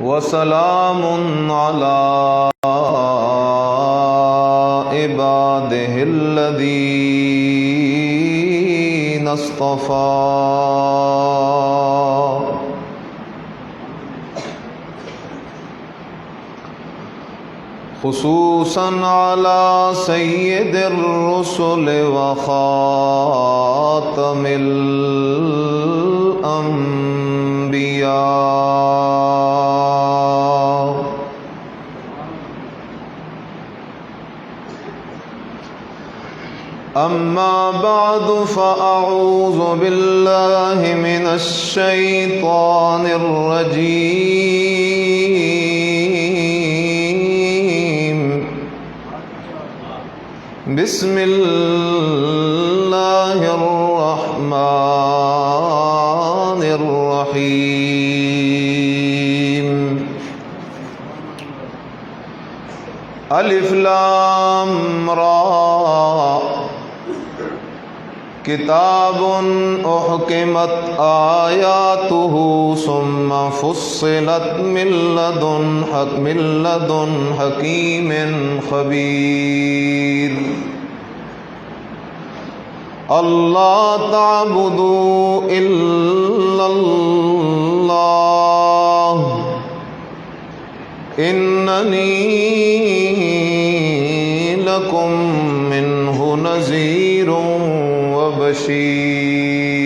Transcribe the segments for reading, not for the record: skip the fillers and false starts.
وسلام على عباده الذين اصطفى خصوصا على سيد الرسل وخاتم الأنبياء أما بعد فأعوذ بالله من الشيطان الرجيم بسم الله الرحمن الرحيم الف لام را کتاب احکمت آیاتہ ثم فصلت من لدن حکیم خبیر اللہ تعبدوا الا اللہ اننی لکم منہ نذیر بشیر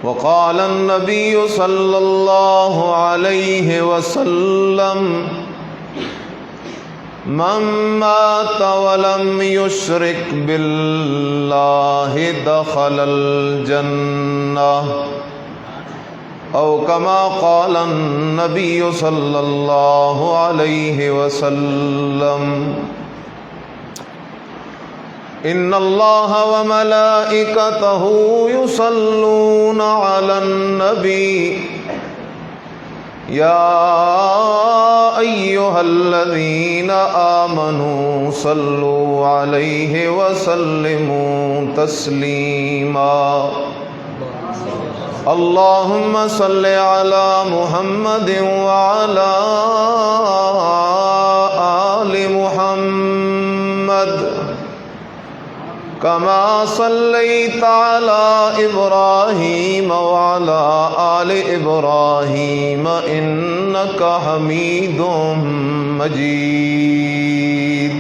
وقال النبي صلى الله عليه وسلم من مات ولم يشرك بالله دخل الجنة أو كما قال النبي صلى الله عليه وسلم ان اللہ وملائکتہ یصلون علی النبی یا ایہا الذین آمنوا صلوا علیہ وسلموا تسلیما اللہم صل علی محمد وعلی آل محمد كما صليت على إبراهيم وعلى آل إبراهيم إنك حميد مجيد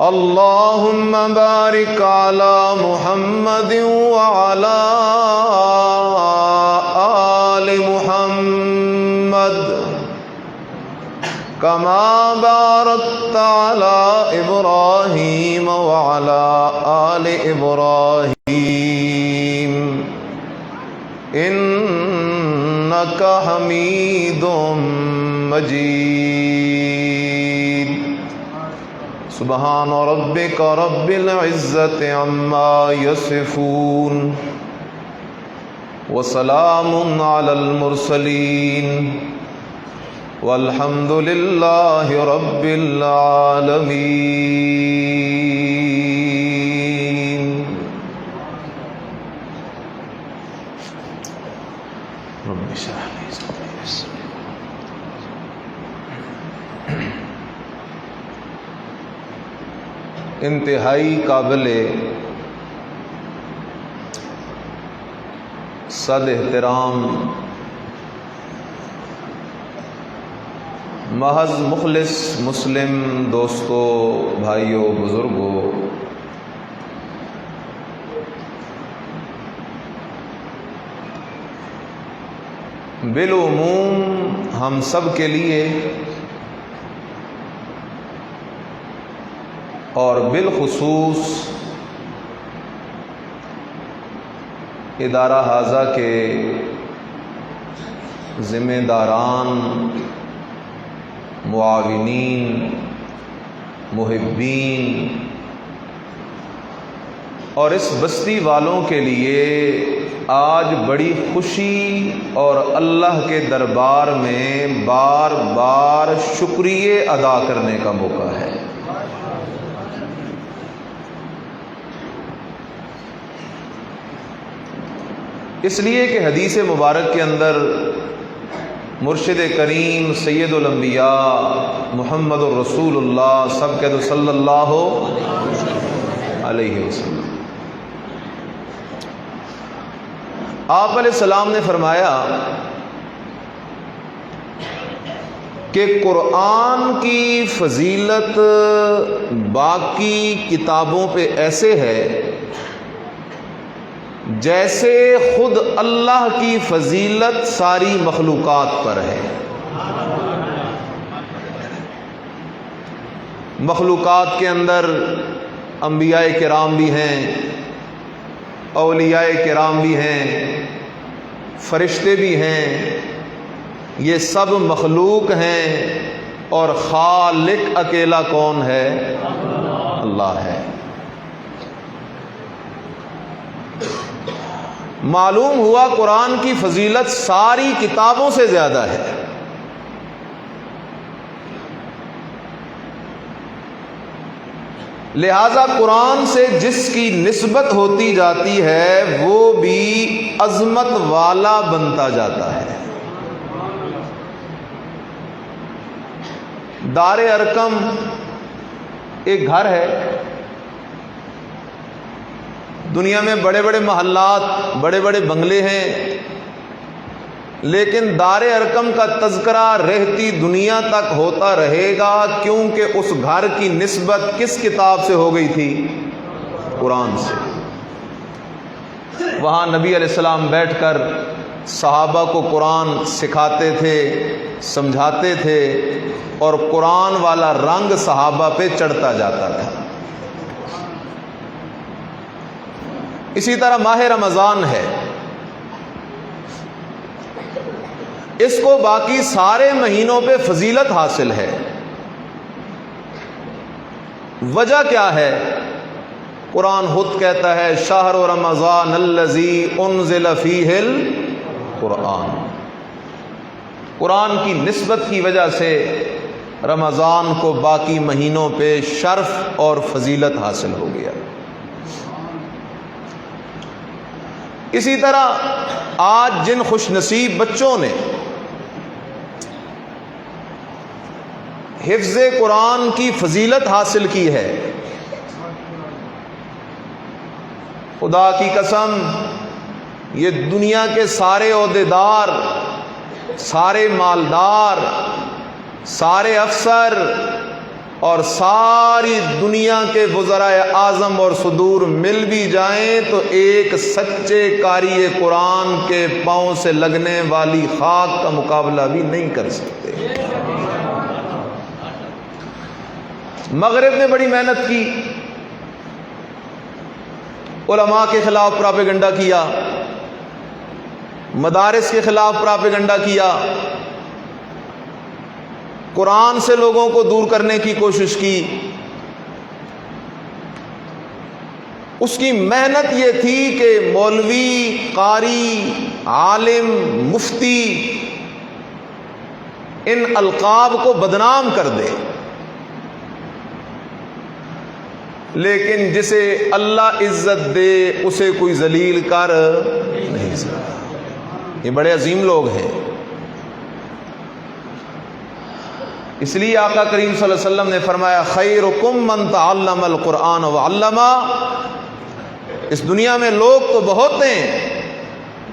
اللهم بارك على محمد وعلى آل محمد كما باركت على إبراهيم وعلى آل إبراهيم إنك حميد مجيد سبحان ربك رب العزة عما يصفون وسلام على المرسلين والحمد للہ رب العالمین رب اشرح لي صدري ويسر لي امری انتہائی قابل صد احترام محض مخلص مسلم دوستوں بھائیوں بزرگوں، بالعموم ہم سب کے لیے اور بالخصوص ادارہ حاضہ کے ذمہ داران، معاونین، محبین اور اس بستی والوں کے لیے آج بڑی خوشی اور اللہ کے دربار میں بار بار شکریہ ادا کرنے کا موقع ہے۔ اس لیے کہ حدیث مبارک کے اندر مرشد کریم سید الانبیاء محمد الرسول اللہ سب کہہ دو صلی اللہ علیہ وسلم، آپ علیہ السلام نے فرمایا کہ قرآن کی فضیلت باقی کتابوں پہ ایسے ہے جیسے خود اللہ کی فضیلت ساری مخلوقات پر ہے۔ مخلوقات کے اندر انبیاء کرام بھی ہیں، اولیاء کرام بھی ہیں، فرشتے بھی ہیں، یہ سب مخلوق ہیں، اور خالق اکیلا کون ہے؟ اللہ ہے۔ معلوم ہوا قرآن کی فضیلت ساری کتابوں سے زیادہ ہے۔ لہذا قرآن سے جس کی نسبت ہوتی جاتی ہے وہ بھی عظمت والا بنتا جاتا ہے۔ دار ارقم ایک گھر ہے، دنیا میں بڑے بڑے محلات، بڑے بڑے بنگلے ہیں، لیکن دار ارقم کا تذکرہ رہتی دنیا تک ہوتا رہے گا، کیونکہ اس گھر کی نسبت کس کتاب سے ہو گئی تھی؟ قرآن سے۔ وہاں نبی علیہ السلام بیٹھ کر صحابہ کو قرآن سکھاتے تھے، سمجھاتے تھے، اور قرآن والا رنگ صحابہ پہ چڑھتا جاتا تھا۔ اسی طرح ماہ رمضان ہے، اس کو باقی سارے مہینوں پہ فضیلت حاصل ہے۔ وجہ کیا ہے؟ قرآن خود کہتا ہے شہر رمضان الذی انزل فیہ القرآن۔ قرآن کی نسبت کی وجہ سے رمضان کو باقی مہینوں پہ شرف اور فضیلت حاصل ہو گیا۔ اسی طرح آج جن خوش نصیب بچوں نے حفظ قرآن کی فضیلت حاصل کی ہے، خدا کی قسم یہ دنیا کے سارے عہدیدار، سارے مالدار، سارے افسر اور ساری دنیا کے وزرائے اعظم اور صدور مل بھی جائیں تو ایک سچے قاری قرآن کے پاؤں سے لگنے والی خاک کا مقابلہ بھی نہیں کر سکتے۔ مغرب نے بڑی محنت کی، علماء کے خلاف پراپیگنڈا کیا، مدارس کے خلاف پراپیگنڈا کیا، قرآن سے لوگوں کو دور کرنے کی کوشش کی۔ اس کی محنت یہ تھی کہ مولوی، قاری، عالم، مفتی ان القاب کو بدنام کر دے، لیکن جسے اللہ عزت دے اسے کوئی ذلیل کر نہیں سکتا۔ یہ بڑے عظیم لوگ ہیں۔ اس لیے آقا کریم صلی اللہ علیہ وسلم نے فرمایا خیرکم من تعلم القرآن وعلمہ۔ اس دنیا میں لوگ تو بہت ہیں،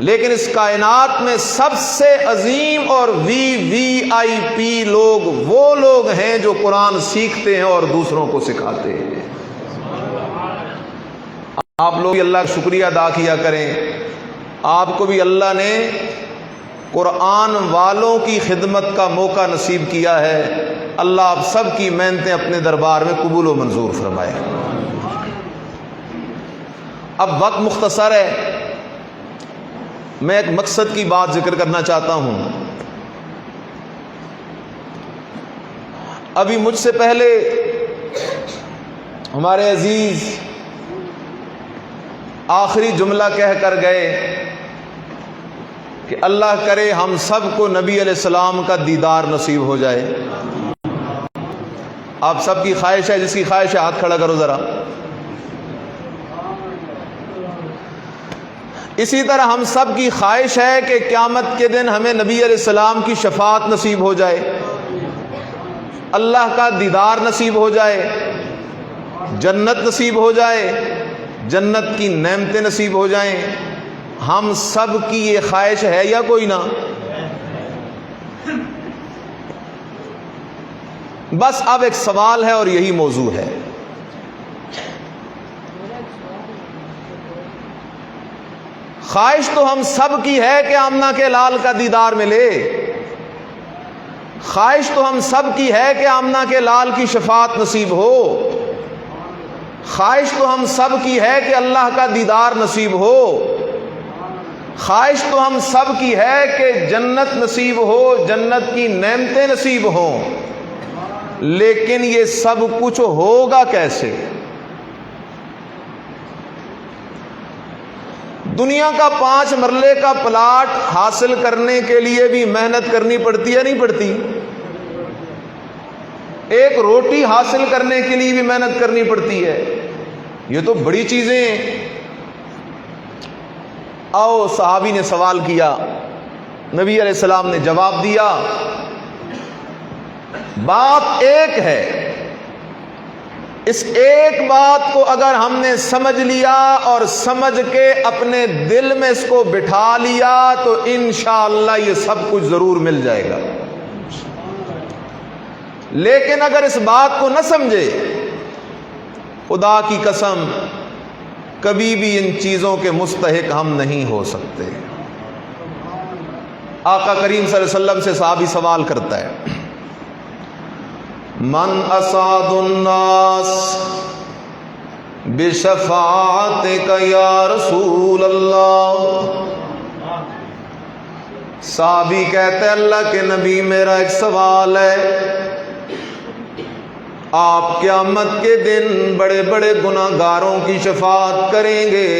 لیکن اس کائنات میں سب سے عظیم اور VIP لوگ وہ لوگ ہیں جو قرآن سیکھتے ہیں اور دوسروں کو سکھاتے ہیں۔ آپ لوگ اللہ کا شکریہ ادا کیا کریں، آپ کو بھی اللہ نے قرآن والوں کی خدمت کا موقع نصیب کیا ہے۔ اللہ آپ سب کی محنتیں اپنے دربار میں قبول و منظور فرمائے۔ اب وقت مختصر ہے، میں ایک مقصد کی بات ذکر کرنا چاہتا ہوں۔ ابھی مجھ سے پہلے ہمارے عزیز آخری جملہ کہہ کر گئے کہ اللہ کرے ہم سب کو نبی علیہ السلام کا دیدار نصیب ہو جائے۔ آپ سب کی خواہش ہے؟ جس کی خواہش ہے ہاتھ کھڑا کرو ذرا۔ اسی طرح ہم سب کی خواہش ہے کہ قیامت کے دن ہمیں نبی علیہ السلام کی شفاعت نصیب ہو جائے، اللہ کا دیدار نصیب ہو جائے، جنت نصیب ہو جائے، جنت کی نعمتیں نصیب ہو جائیں۔ ہم سب کی یہ خواہش ہے یا کوئی نہ؟ بس اب ایک سوال ہے اور یہی موضوع ہے۔ خواہش تو ہم سب کی ہے کہ آمنہ کے لال کا دیدار ملے، خواہش تو ہم سب کی ہے کہ آمنہ کے لال کی شفاعت نصیب ہو، خواہش تو ہم سب کی ہے کہ اللہ کا دیدار نصیب ہو، خواہش تو ہم سب کی ہے کہ جنت نصیب ہو، جنت کی نعمتیں نصیب ہوں، لیکن یہ سب کچھ ہوگا کیسے؟ دنیا کا 5 مرلے کا پلاٹ حاصل کرنے کے لیے بھی محنت کرنی پڑتی ہے نہیں پڑتی؟ ایک روٹی حاصل کرنے کے لیے بھی محنت کرنی پڑتی ہے۔ یہ تو بڑی چیزیں۔ آؤ، صحابی نے سوال کیا، نبی علیہ السلام نے جواب دیا۔ بات ایک ہے، اس ایک بات کو اگر ہم نے سمجھ لیا اور سمجھ کے اپنے دل میں اس کو بٹھا لیا تو انشاءاللہ یہ سب کچھ ضرور مل جائے گا۔ لیکن اگر اس بات کو نہ سمجھے، خدا کی قسم کبھی بھی ان چیزوں کے مستحق ہم نہیں ہو سکتے۔ آقا کریم صلی اللہ علیہ وسلم سے صحابی سوال کرتا ہے، من اسعد الناس بشفاعتک یا رسول اللہ۔ صحابی کہتے ہیں اللہ کے نبی میرا ایک سوال ہے، آپ قیامت کے دن بڑے بڑے گناہ گاروں کی شفاعت کریں گے،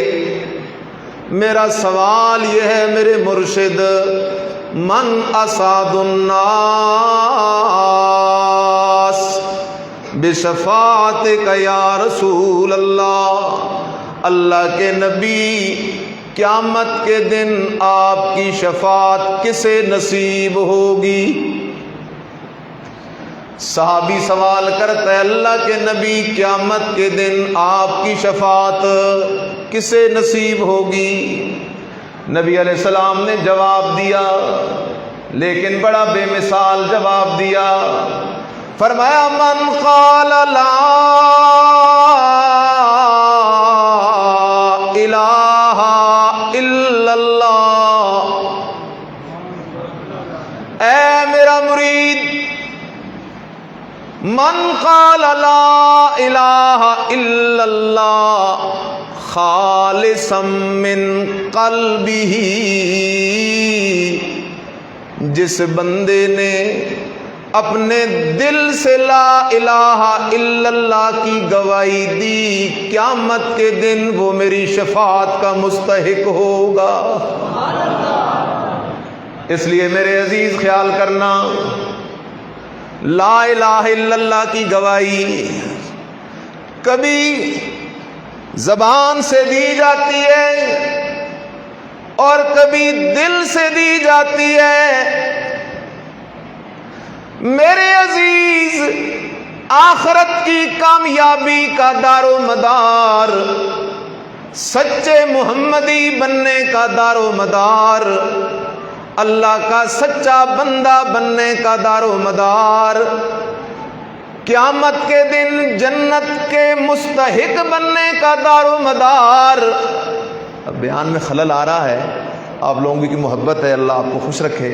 میرا سوال یہ ہے میرے مرشد، من اسعد الناس بشفاعتک یا رسول اللہ۔ اللہ کے نبی قیامت کے دن آپ کی شفاعت کسے نصیب ہوگی؟ صحابی سوال کرتا ہے، اللہ کے نبی قیامت کے دن آپ کی شفاعت کسے نصیب ہوگی؟ نبی علیہ السلام نے جواب دیا، لیکن بڑا بے مثال جواب دیا۔ فرمایا من قال لا الہ الا اللہ۔ اے میرا مرید، من قال لا الہ الا اللہ خالصا من قلبہ، جس بندے نے اپنے دل سے لا الہ الا اللہ کی گواہی دی، قیامت کے دن وہ میری شفاعت کا مستحق ہوگا۔ اس لیے میرے عزیز خیال کرنا، لا الہ الا اللہ کی گواہی کبھی زبان سے دی جاتی ہے اور کبھی دل سے دی جاتی ہے۔ میرے عزیز، آخرت کی کامیابی کا دار و مدار، سچے محمدی بننے کا دار و مدار، اللہ کا سچا بندہ بننے کا دار و مدار، قیامت کے دن جنت کے مستحق بننے کا دار و مدار۔ اب بیان میں خلل آ رہا ہے، آپ لوگوں کی محبت ہے، اللہ آپ کو خوش رکھے،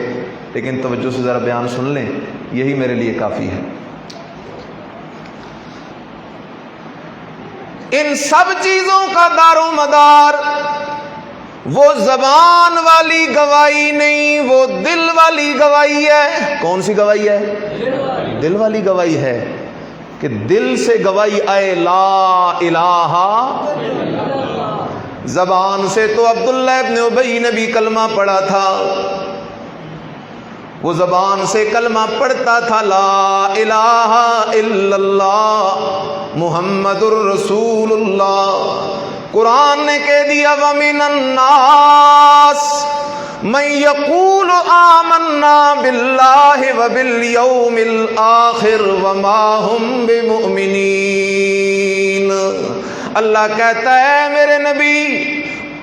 لیکن توجہ سے ذرا بیان سن لیں، یہی میرے لیے کافی ہے۔ ان سب چیزوں کا دار و مدار وہ زبان والی گواہی نہیں، وہ دل والی گواہی ہے۔ کون سی گواہی ہے؟ دل والی گواہی ہے، کہ دل سے گواہی آئے لا الہ زبان سے تو عبداللہ ابن ابی نے بھی کلمہ پڑھا تھا، وہ زبان سے کلمہ پڑھتا تھا، لا الہ الا اللہ محمد الرسول اللہ۔ قرآن نے کہہ دیا وَمِنَ النَّاسِ مَن يَقُولُ آمَنَّا بِاللَّهِ وَبِالْيَوْمِ الْآخِرِ وَمَا هُمْ بِمُؤْمِنِينَ۔ اللہ کہتا ہے میرے نبی،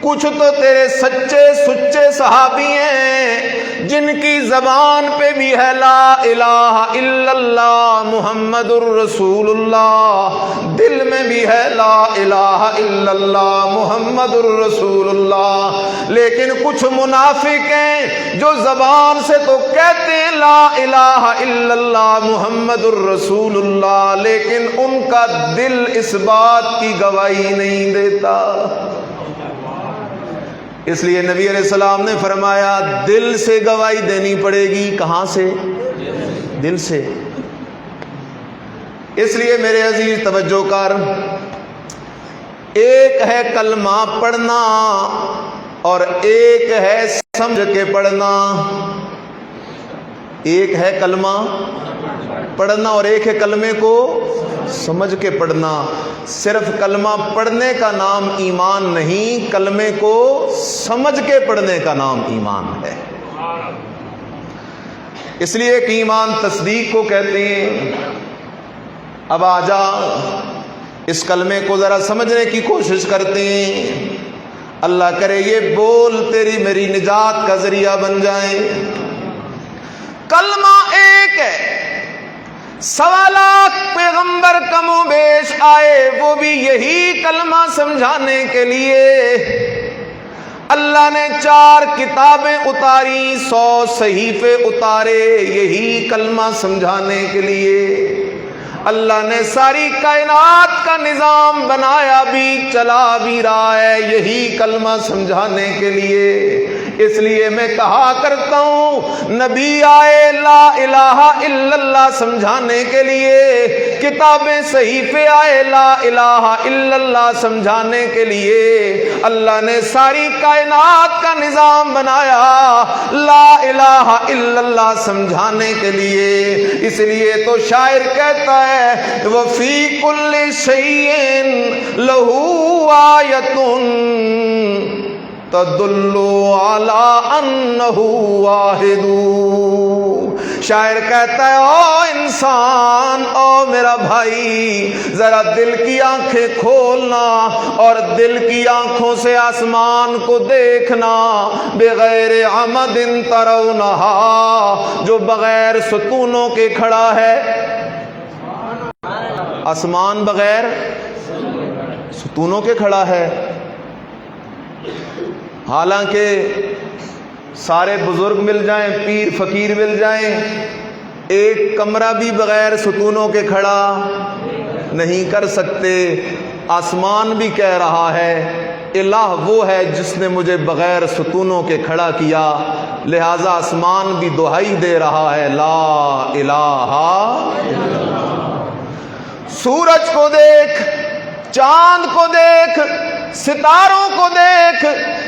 کچھ تو تیرے سچے سچے صحابی ہیں جن کی زبان پہ بھی ہے لا الہ الا اللہ محمد الرسول اللہ، دل میں بھی ہے لا الہ الا اللہ محمد الرسول اللہ، لیکن کچھ منافق ہیں جو زبان سے تو کہتے ہیں لا الہ الا اللہ محمد الرسول اللہ، لیکن ان کا دل اس بات کی گواہی نہیں دیتا۔ اس لیے نبی علیہ السلام نے فرمایا دل سے گواہی دینی پڑے گی۔ کہاں سے؟ دل سے۔ اس لیے میرے عزیز توجہ کر، ایک ہے کلمہ پڑھنا اور ایک ہے سمجھ کے پڑھنا۔ ایک ہے کلمہ پڑھنا اور ایک ہے کلمے کو سمجھ کے پڑھنا۔ صرف کلمہ پڑھنے کا نام ایمان نہیں، کلمے کو سمجھ کے پڑھنے کا نام ایمان ہے۔ اس لیے کہ ایمان تصدیق کو کہتے ہیں۔ اب آجا اس کلمے کو ذرا سمجھنے کی کوشش کرتے ہیں، اللہ کرے یہ بول تیری میری نجات کا ذریعہ بن جائیں۔ کلمہ ایک ہے، 1.25 لاکھ پیغمبر کم و بیش آئے، وہ بھی یہی کلمہ سمجھانے کے لیے۔ اللہ نے 4 کتابیں اتاری، 100 صحیفے اتارے، یہی کلمہ سمجھانے کے لیے۔ اللہ نے ساری کائنات کا نظام بنایا بھی، چلا بھی رہا ہے، یہی کلمہ سمجھانے کے لیے۔ اس لیے میں کہا کرتا ہوں نبی آئے لا الہ الا اللہ سمجھانے کے لیے، کتابیں صحیفے آئے لا الہ الا اللہ سمجھانے کے لیے۔ اللہ نے ساری کائنات کا نظام بنایا لا الہ الا اللہ سمجھانے کے لیے۔ اس لیے تو شاعر کہتا ہے وَفِي كُلِّ شَيْءٍ لَهُ آیَةٌ تدل علی انہ واحد۔ شاعر کہتا ہے او انسان، او میرا بھائی، ذرا دل کی آنکھیں کھولنا اور دل کی آنکھوں سے آسمان کو دیکھنا، بغیر عمد ترونہا، جو بغیر ستونوں کے کھڑا ہے۔ آسمان بغیر ستونوں کے کھڑا ہے۔ حالانکہ سارے بزرگ مل جائیں، پیر فقیر مل جائیں، ایک کمرہ بھی بغیر ستونوں کے کھڑا نہیں کر سکتے۔ آسمان بھی کہہ رہا ہے الہ وہ ہے جس نے مجھے بغیر ستونوں کے کھڑا کیا، لہذا آسمان بھی دہائی دے رہا ہے لا الہ۔ سورج کو دیکھ، چاند کو دیکھ، ستاروں کو دیکھ،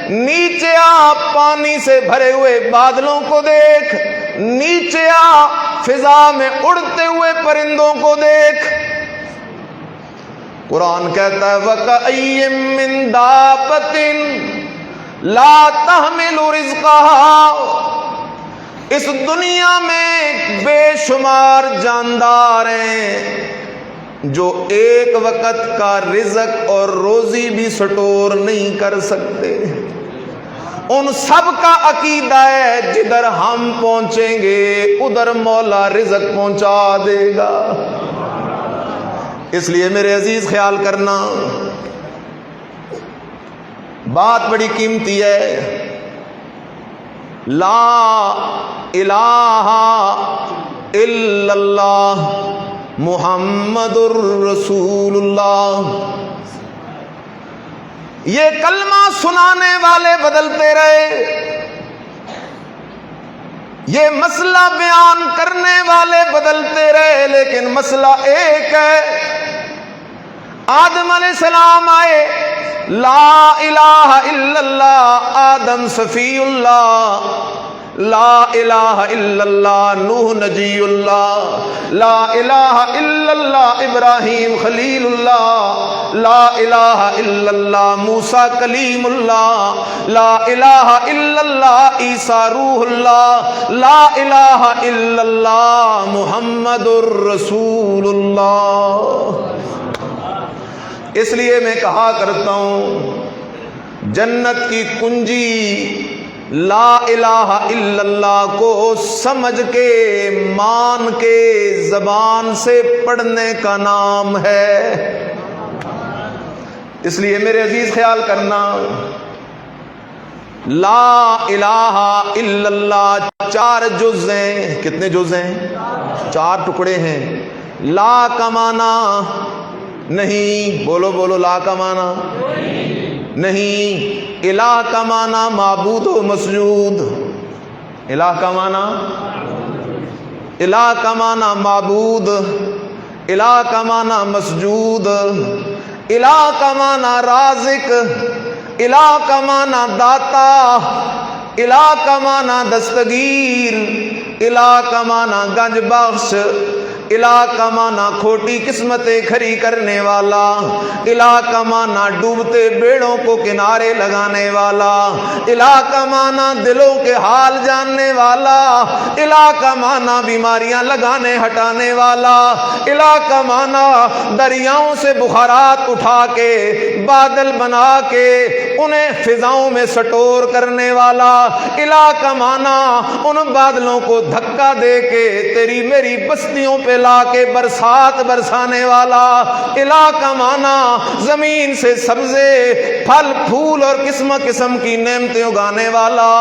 نیچے آ پانی سے بھرے ہوئے بادلوں کو دیکھ، نیچے آ فضا میں اڑتے ہوئے پرندوں کو دیکھ۔ قرآن کہتا ہے وَكَأَيٍّ مِّن دَابَّةٍ لَا تَحْمِلُ رِزْقَهَا، اس دنیا میں بے شمار جاندار ہیں جو ایک وقت کا رزق اور روزی بھی سٹور نہیں کر سکتے۔ ان سب کا عقیدہ ہے جدھر ہم پہنچیں گے ادھر مولا رزق پہنچا دے گا۔ اس لیے میرے عزیز خیال کرنا، بات بڑی قیمتی ہے۔ لا الہ الا اللہ محمد الرسول اللہ، یہ کلمہ سنانے والے بدلتے رہے، یہ مسئلہ بیان کرنے والے بدلتے رہے، لیکن مسئلہ ایک ہے۔ آدم علیہ السلام آئے، لا الہ الا اللہ آدم صفی اللہ، لا الہ الا اللہ نوح نجی اللہ، لا الہ الا اللہ ابراہیم خلیل اللہ، لا الہ الا اللہ موسیٰ کلیم اللہ، لا الہ الا اللہ عیسیٰ روح اللہ، لا الہ الا اللہ محمد الرسول اللہ۔ اس لیے میں کہا کرتا ہوں جنت کی کنجی لا الہ الا اللہ کو سمجھ کے مان کے زبان سے پڑھنے کا نام ہے۔ اس لیے میرے عزیز خیال کرنا، لا الہ الا اللہ 4 جز ہیں۔ کتنے جز ہیں؟ 4 ٹکڑے ہیں۔ لا کا معنی نہیں، بولو بولو، لا کا معنی نہیں۔ الہ کا معنی معبود و مسجود، الہ کا معنی، الہ کا معنی معبود، الہ کا معنی مسجود، الہ کا معنی رازق، الہ کا معنی داتا، الہ کا معنی دستگیر، الہ کا معنی گنج بخش، الہ کا معنی کھوٹی قسمتیں کھری کرنے والا، الہ کا معنی ڈوبتے بیڑوں کو کنارے لگانے والا، الہ کا معنی دلوں کے حال جاننے والا، الہ کا معنی بیماریاں لگانے ہٹانے والا، الہ کا معنی دریاؤں سے بخارات اٹھا کے بادل بنا کے انہیں فضاؤں میں سٹور کرنے والا، الہ کا معنی ان بادلوں کو دھکا دے کے تیری میری بستیوں پہ لا کے برسات برسانے والا، الہ کا معنی زمین سے سبزے پھل پھول اور قسم قسم کی نعمتیں اگانے والا۔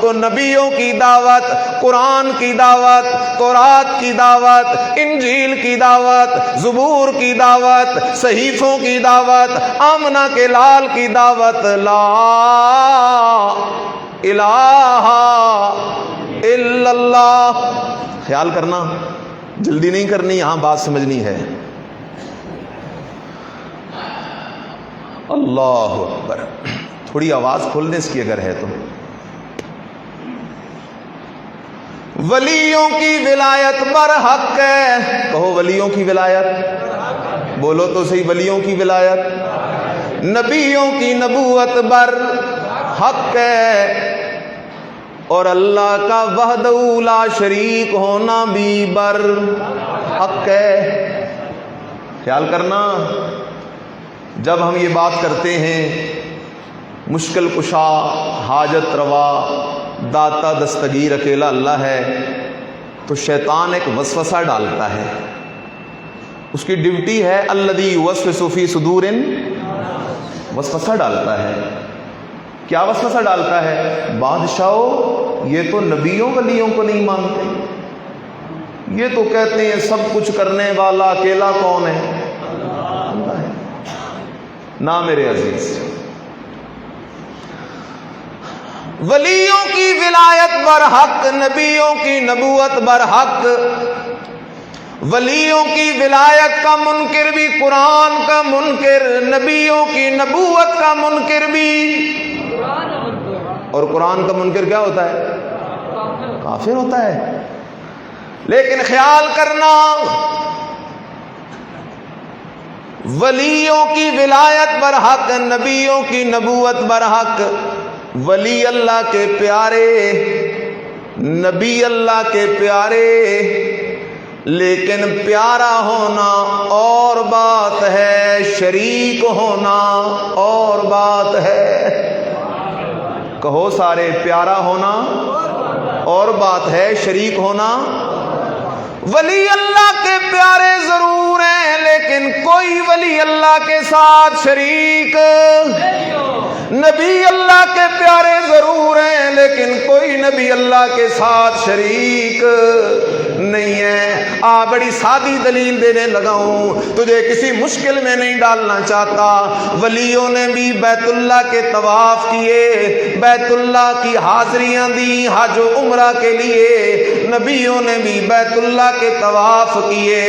تو نبیوں کی دعوت، قرآن کی دعوت، تورات کی دعوت، انجیل کی دعوت، زبور کی دعوت، صحیفوں کی دعوت، آمنہ کے لال کی دعوت، لا الہ الا اللہ۔ خیال کرنا، جلدی نہیں کرنی، یہاں بات سمجھنی ہے۔ اللہ اکبر، تھوڑی آواز کھول دیں اس کی اگر ہے تو۔ ولیوں کی ولایت برحق ہے، کہو ولیوں کی ولایت، بولو تو صحیح، ولیوں کی ولایت، نبیوں کی نبوت برحق ہے، اور اللہ کا وحدہ لا شریک ہونا بھی برحق ہے۔ خیال کرنا، جب ہم یہ بات کرتے ہیں مشکل کشا، حاجت روا، داتا دستگیر اکیلا اللہ ہے، تو شیطان ایک وسوسہ ڈالتا ہے۔ اس کی ڈیوٹی ہے الذی یوسوس فی صدور، وسوسہ ڈالتا ہے۔ کیا وسوسہ ڈالتا ہے؟ بادشاہوں، یہ تو نبیوں ولیوں کو نہیں مانتے، یہ تو کہتے ہیں سب کچھ کرنے والا اکیلا کون ہے؟ اللہ ہے۔ نہ میرے عزیز، ولیوں کی ولایت برحق، نبیوں کی نبوت برحق۔ ولیوں کی ولایت کا منکر بھی قرآن کا منکر، نبیوں کی نبوت کا منکر بھی، اور قرآن کا منکر کیا ہوتا ہے؟ کافر ہوتا ہے۔ لیکن خیال کرنا، ولیوں کی ولایت برحق، نبیوں کی نبوت برحق، ولی اللہ کے پیارے، نبی اللہ کے پیارے، لیکن پیارا ہونا اور بات ہے، شریک ہونا اور بات ہے۔ کہو سارے، پیارا ہونا اور بات ہے، شریک ہونا۔ ولی اللہ کے پیارے ضرور ہیں، لیکن کوئی ولی اللہ کے ساتھ شریک، نبی اللہ کے پیارے ضرور ہیں، لیکن کوئی نبی اللہ کے ساتھ شریک نہیں ہے۔ بڑی سادی دلیل دینے لگا ہوں، تجھے کسی مشکل میں نہیں ڈالنا چاہتا۔ ولیوں نے بھی بیت اللہ کے طواف کیے، بیت اللہ کی حاضریاں دی حج و عمرہ کے لیے، نبیوں نے بھی بیت اللہ کے طواف کیے،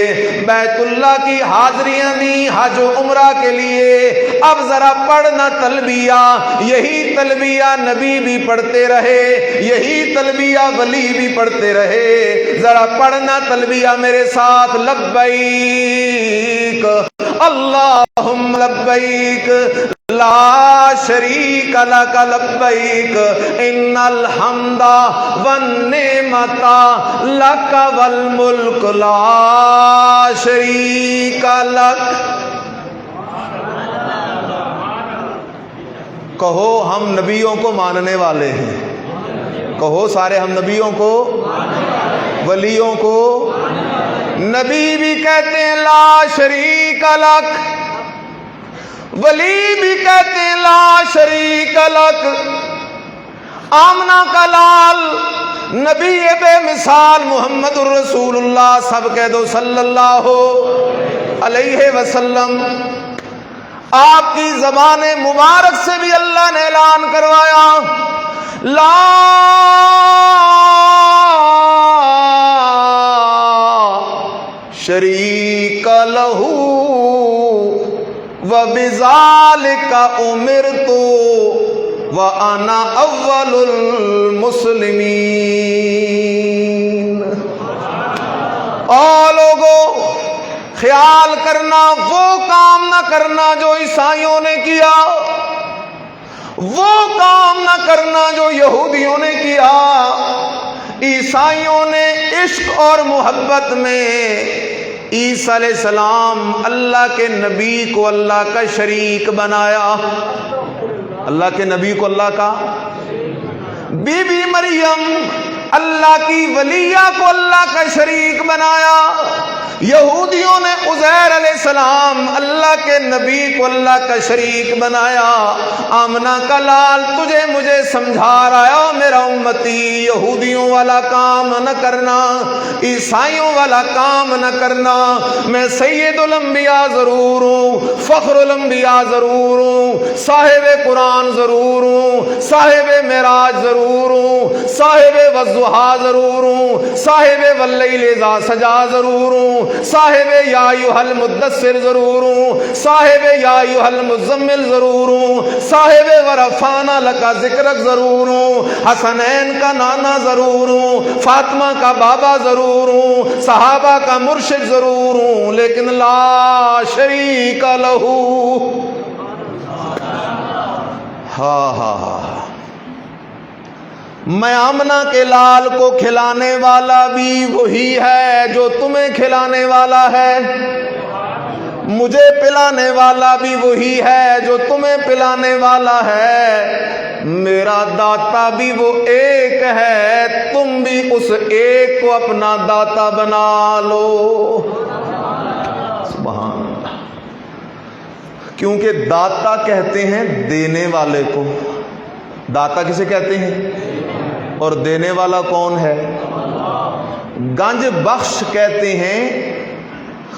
بیت اللہ کی حاضریاں دی حج و عمرہ کے لیے۔ اب ذرا پڑھنا تلبیہ، یہی تلبیہ نبی بھی پڑھتے رہے، یہی تلبیہ ولی بھی پڑھتے رہے۔ ذرا پڑھنا تلبیہ میرے ساتھ، لبیک اللہم لبیک لا شریک لک لبیک ان الحمد والنعمت لک والملک لا شریک لک۔ کہو ہم نبیوں کو ماننے والے ہیں، کہو سارے ہم نبیوں کو، ولیوں کو، نبی بھی کہتے ہیں لا شریک لک، ولی بھی کہتے ہیں لا شریک لک۔ آمنہ کا لال نبی بے مثال محمد الرسول اللہ، سب کہہ دو صلی اللہ علیہ وسلم۔ آپ کی زبان مبارک سے بھی اللہ نے اعلان کروایا لا شریک لہ وبذالک امرت وانا اول المسلمین۔ اور لوگوں خیال کرنا، وہ کام نہ کرنا جو عیسائیوں نے کیا، وہ کام نہ کرنا جو یہودیوں نے کیا۔ عیسائیوں نے عشق اور محبت میں عیسیٰ علیہ السلام اللہ کے نبی کو اللہ کا شریک بنایا، اللہ کے نبی کو اللہ کا، بی بی مریم اللہ کی ولیہ کو اللہ کا شریک بنایا۔ یہودیوں نے عزیر علیہ السلام اللہ کے نبی کو اللہ کا شریک بنایا۔ آمنہ کا لال تجھے مجھے سمجھا رہا ہے میرا امتی، یہودیوں والا کام نہ کرنا، عیسائیوں والا کام نہ کرنا۔ میں سید الانبیاء ضرور ہوں، فخر الانبیاء ضرور ہوں، صاحب قرآن ضرور ہوں، صاحب معراج ضرور ہوں، صاحب والضحیٰ ضرور ہوں، صاحب واللیل اذا سجا ضرور ہوں، صاحب یا ایھا المدثر ضرور ہوں، صاحب یا ایھا المزمل ضرور ہوں، صاحب ورفعنا لک ذکرک ضرور ہوں، حسنین کا نانا ضرور ہوں، فاطمہ کا بابا ضرور ہوں، صحابہ کا مرشد ضرور ہوں، لیکن لا شریک لہ۔ ہاں ہاں ہاں، میں آمنہ کے لال کو کھلانے والا بھی وہی ہے جو تمہیں کھلانے والا ہے، مجھے پلانے والا بھی وہی ہے جو تمہیں پلانے والا ہے، میرا داتا بھی وہ ایک ہے، تم بھی اس ایک کو اپنا داتا بنا لو۔ سبحان اللہ۔ کیونکہ داتا کہتے ہیں دینے والے کو، داتا کسے کہتے ہیں؟ اور دینے والا کون ہے؟ گنج بخش کہتے ہیں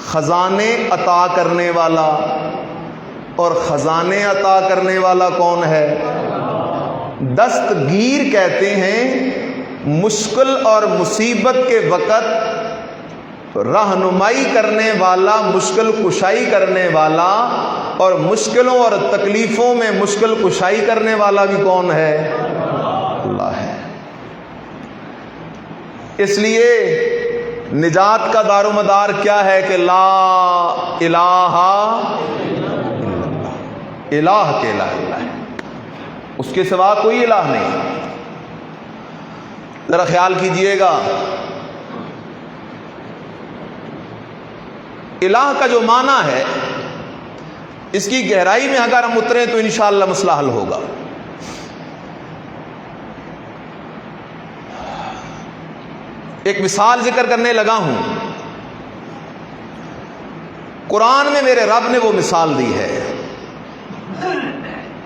خزانے عطا کرنے والا، اور خزانے عطا کرنے والا کون ہے؟ دستگیر کہتے ہیں مشکل اور مصیبت کے وقت رہنمائی کرنے والا، مشکل کشائی کرنے والا، اور مشکلوں اور تکلیفوں میں مشکل کشائی کرنے والا بھی کون ہے؟ اللہ ہے۔ اس لیے نجات کا دار و مدار کیا ہے کہ لا الہ الا اللہ، الہ کے الہ اللہ ہے، اس کے سوا کوئی الہ نہیں۔ ذرا خیال کیجئے گا، الہ کا جو معنی ہے اس کی گہرائی میں اگر ہم اتریں تو انشاءاللہ مسئلہ حل ہوگا۔ ایک مثال ذکر کرنے لگا ہوں، قرآن میں میرے رب نے وہ مثال دی ہے۔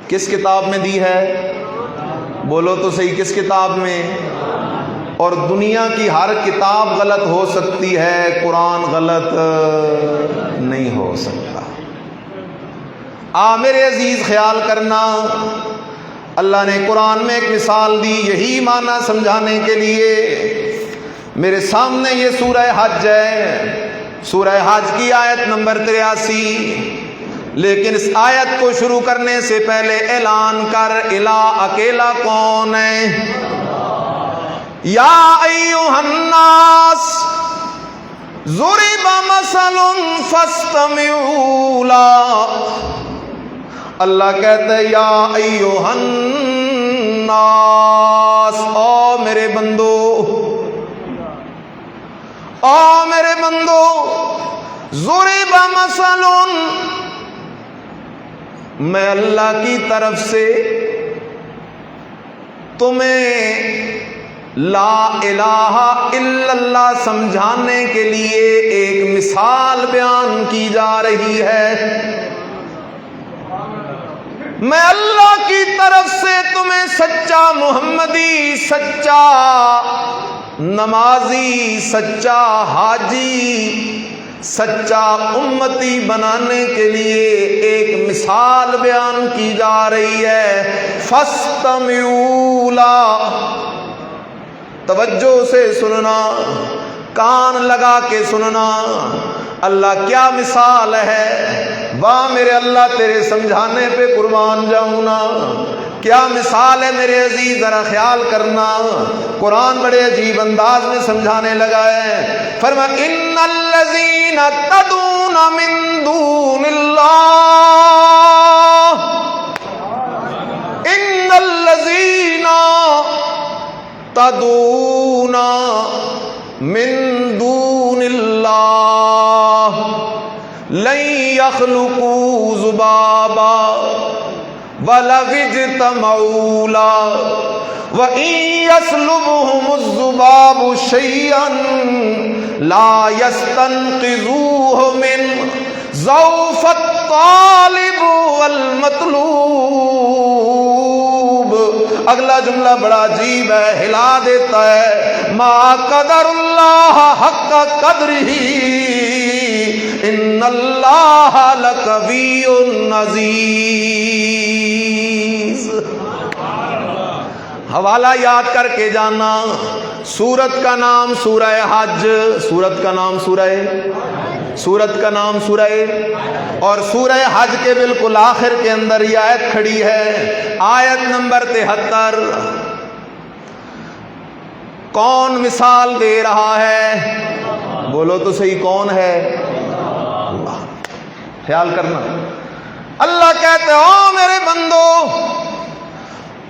کس کتاب میں دی ہے؟ بولو تو صحیح، کس کتاب میں؟ اور دنیا کی ہر کتاب غلط ہو سکتی ہے، قرآن غلط نہیں ہو سکتا۔ میرے عزیز خیال کرنا، اللہ نے قرآن میں ایک مثال دی یہی معنی سمجھانے کے لیے۔ میرے سامنے یہ سورہ حج ہے، سورہ حج کی آیت نمبر 83۔ لیکن اس آیت کو شروع کرنے سے پہلے اعلان کر، الہ اکیلا کون ہے؟ یا ایھا الناس ضرب مثل فاستمعوا لہ۔ اللہ کہتے ہیں یا ایھا الناس، او میرے بندو، او میرے بندو، ضرب مثل، میں اللہ کی طرف سے تمہیں لا الہ الا اللہ سمجھانے کے لیے ایک مثال بیان کی جا رہی ہے۔ میں اللہ کی طرف سے تمہیں سچا محمدی، سچا نمازی، سچا حاجی، سچا امتی بنانے کے لیے ایک مثال بیان کی جا رہی ہے۔ فاستمعوا لہ، توجہ سے سننا، کان لگا کے سننا۔ اللہ کیا مثال ہے، واہ میرے اللہ تیرے سمجھانے پہ قربان جاؤں نا۔ کیا مثال ہے میرے عزیز، ذرا خیال کرنا۔ قرآن بڑے عجیب انداز میں سمجھانے لگا ہے۔ فرمایا ان الذین تدعون من دون اللہ، ان الذین تدعون من دون اللہ لن يخلقوا ذبابا وَلَوِ اجْتَمَعُوا لَهُ وَإِن يَسْلُبْهُمُ الذُّبَابُ شَيْئًا لَا يَسْتَنقِذُوهُ مِنْهُ ضَعْفَ الطَّالِبِ وَالْمَطْلُوبِ۔ اگلا جملہ بڑا عجیب ہے، ہلا دیتا ہے۔ مَا قَدَرُ اللَّهَ حَقَّ قَدْرِهِ ان اللہ لقوی عزیز۔ حوالہ یاد کر کے جانا، سورت کا نام سورہ حج، سورت کا نام سورہ اور سورہ حج کے بالکل آخر کے اندر یہ آیت کھڑی ہے، آیت نمبر 73۔ کون مثال دے رہا ہے؟ بولو تو صحیح، کون ہے؟ خیال کرنا۔ اللہ کہتے ہو میرے بندو،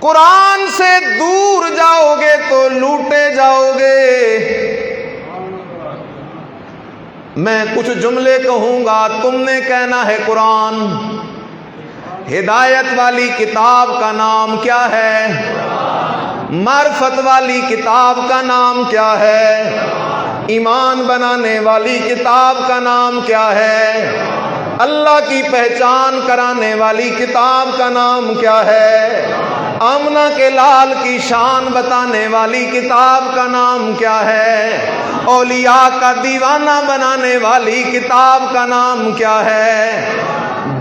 قرآن سے دور جاؤ گے تو لوٹے جاؤ گے۔ میں کچھ جملے کہوں گا، تم نے کہنا ہے قرآن۔ ہدایت والی کتاب کا نام کیا ہے؟ معرفت والی کتاب کا نام کیا ہے؟ ایمان بنانے والی کتاب کا نام کیا ہے؟ اللہ کی پہچان کرانے والی کتاب کا نام کیا ہے؟ آمنہ کے لال کی شان بتانے والی کتاب کا نام کیا ہے؟ اولیاء کا دیوانہ بنانے والی کتاب کا نام کیا ہے؟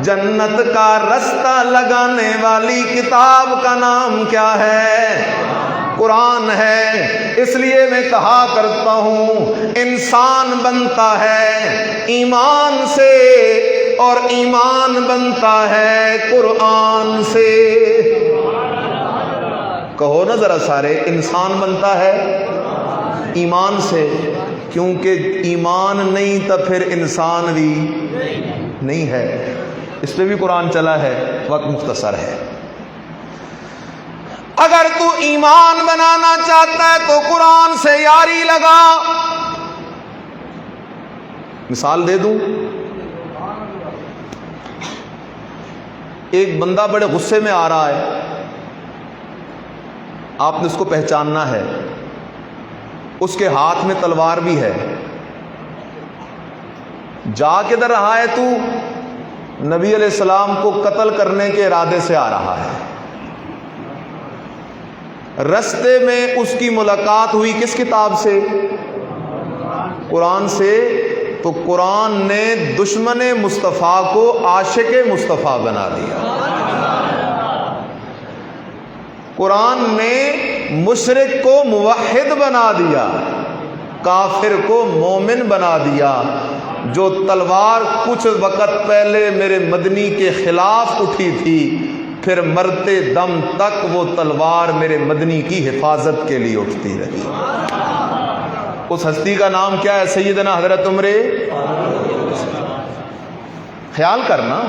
جنت کا رستہ لگانے والی کتاب کا نام کیا ہے؟ قرآن ہے۔ اس لیے میں کہا کرتا ہوں، انسان بنتا ہے ایمان سے اور ایمان بنتا ہے قرآن سے۔ کہو نا ذرا سارے، انسان بنتا ہے ایمان سے، کیونکہ ایمان نہیں تو پھر انسان بھی نہیں ہے۔ اس پہ بھی قرآن چلا ہے، وقت مختصر ہے۔ اگر تو ایمان بنانا چاہتا ہے تو قرآن سے یاری لگا۔ مثال دے دوں، ایک بندہ بڑے غصے میں آ رہا ہے، آپ نے اس کو پہچاننا ہے، اس کے ہاتھ میں تلوار بھی ہے۔ جا کدھر رہا ہے تو؟ نبی علیہ السلام کو قتل کرنے کے ارادے سے آ رہا ہے۔ رستے میں اس کی ملاقات ہوئی کس کتاب سے؟ قرآن سے. تو قرآن نے دشمن مصطفیٰ کو عاشق مصطفیٰ بنا دیا. قرآن نے مشرک کو موحد بنا دیا، کافر کو مومن بنا دیا. جو تلوار کچھ وقت پہلے میرے مدنی کے خلاف اٹھی تھی، پھر مرتے دم تک وہ تلوار میرے مدنی کی حفاظت کے لیے اٹھتی رہی. اس ہستی کا نام کیا ہے؟ سیدنا حضرت عمر. خیال کرنا،